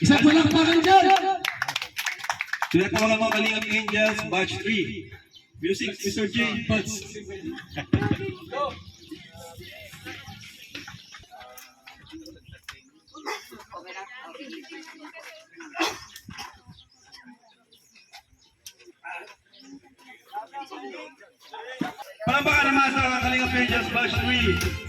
Isang palakpakan dyan! Tinatawagan mo Kalingap Angels, batch 3. Music, Mr. J. Buds. Palakpakan naman sa Kalingap Angels, batch 3.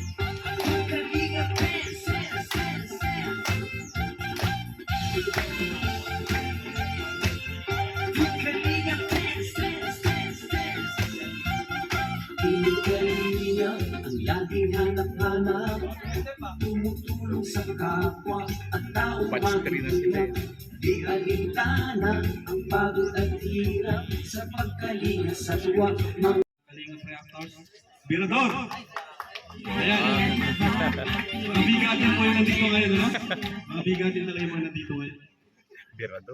Pinagalingan ang laging hanap-hanap, tumutulong sa kapwa at taong mahirap. Di alintana ang pagod at hirap sa pagkalinga sa tuwa. Kalingap Reactors. Birador! Ayan. Mabigatin po yung nandito ngayon, no? Mabigatin talaga yung mga nandito ngayon.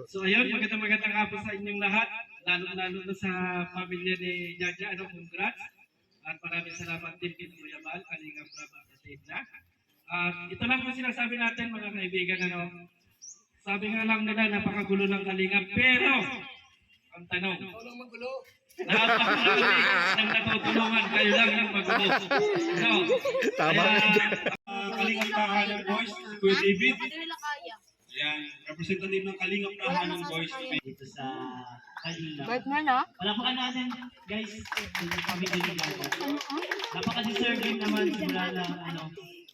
So ayun, magandang hapon sa inyong lahat, lalo na sa pamilya ni Jaja, congrats. At maraming salamat din kay Kuya Bal, Kalingap Rab at Tedna. At ito lang po sinasabi natin mga kaibigan, sabi nga lang nila, napakagulo ng Kalingap, pero ang tanong, napakagulo ng natutulungan, kayo lang ng magulo. So, Kalingap Tahanan Boys, Kuya David. Ayan, representative ng Kalingap Tahanan Boys. Dito sa Kalingap. Bert mo na? Palapakan natin, guys, yung pamilya ni Jaja. Napaka-deserving naman sila na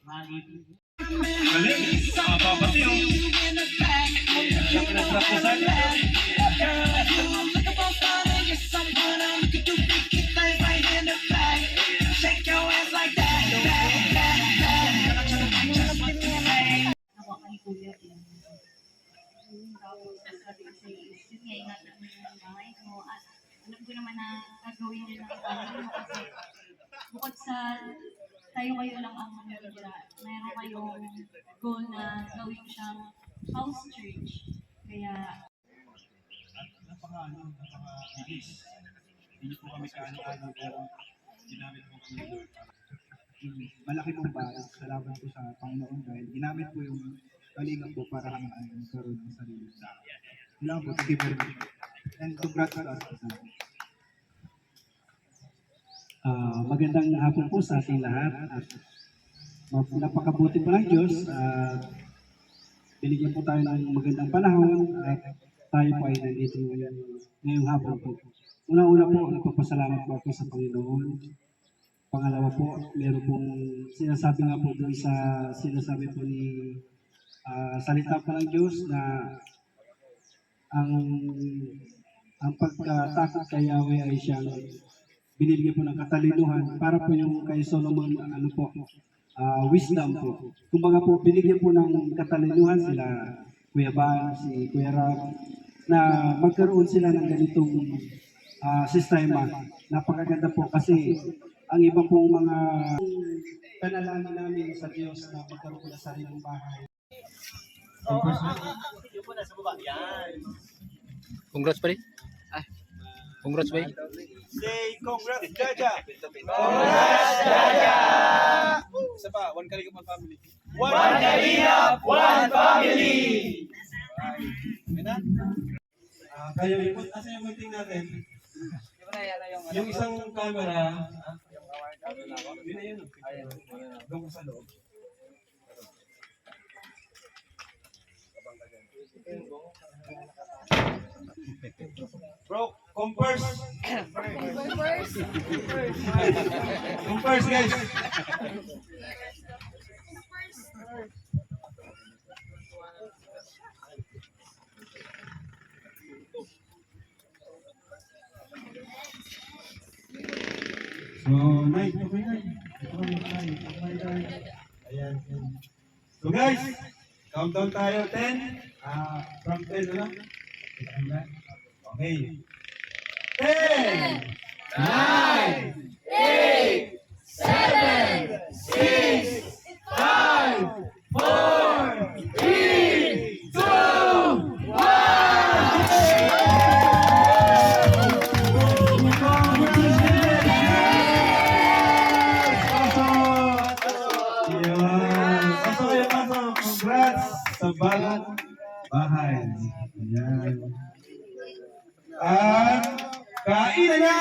mahalin. Galing, papapati oh. Ayan, pinagpractisan. Ako kay Kuya din. Tapos sabi ko sa iyo, yun nga, ingatan mo yung bahay mo. At alam ko naman na gagawin niyo ng family mo kasi bukod sa tayo kayo lang ang manitira, meron kayong goal na gawin siyang house church. Kaya Napaka-bilis. Hindi po kami kaano-ano pero ginamit po kami ni Lord. Malaki pong bagay. Salamat po sa Panginoon dahil ginamit po yung Kalingap po para kami magkaroon ng sarili sa akin. Kailangan po, thank you very much. And congrats to us. Magandang hapon po sa ating lahat. At napakabuti po ng Diyos. Binigyan po tayo ng magandang panahon at tayo po ay nandito ngayong hapon po. Una-una po, nagpapasalamat po ako sa Panginoon. Pangalawa po, meron pong sinasabi nga po doon sa sinasabi po ni salita po ng Diyos na ang pagkatakot kay Yahweh ay siyang binibigyan po ng katalinuhan para po yung kay Solomon wisdom po. Kumbaga po, binigyan po ng katalinuhan sila Kuya Bal, si Kuya Rab, na magkaroon sila ng ganitong sistema. Napakaganda po kasi ang iba pong mga panalangin namin sa Diyos na magkaroon po ng sariling bahay. Congrats pare. Congrats pare. Say congrats, Jaja! Congrats, Jaja! Isa pa, one Kalingap, one family. One Kalingap, one family! Okay na? Kaya ikot, asa yung meeting natin? Yung isang camera, yun na yun. Doon ko sa loob. Bro, compers! Compers, guys! So, Nay, okay, Nay. Ayan. So, guys, countdown tayo, 10. From 10, ano? Okay. 10, 9, 8, 7, 6, 5, 4, 3, 2, 1! Congrats sa bahay. Ayan. At kain na!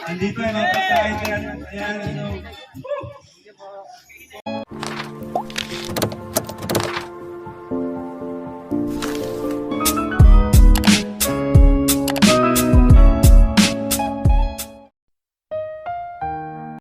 Andito ang mga pagkain. Ayan, ano.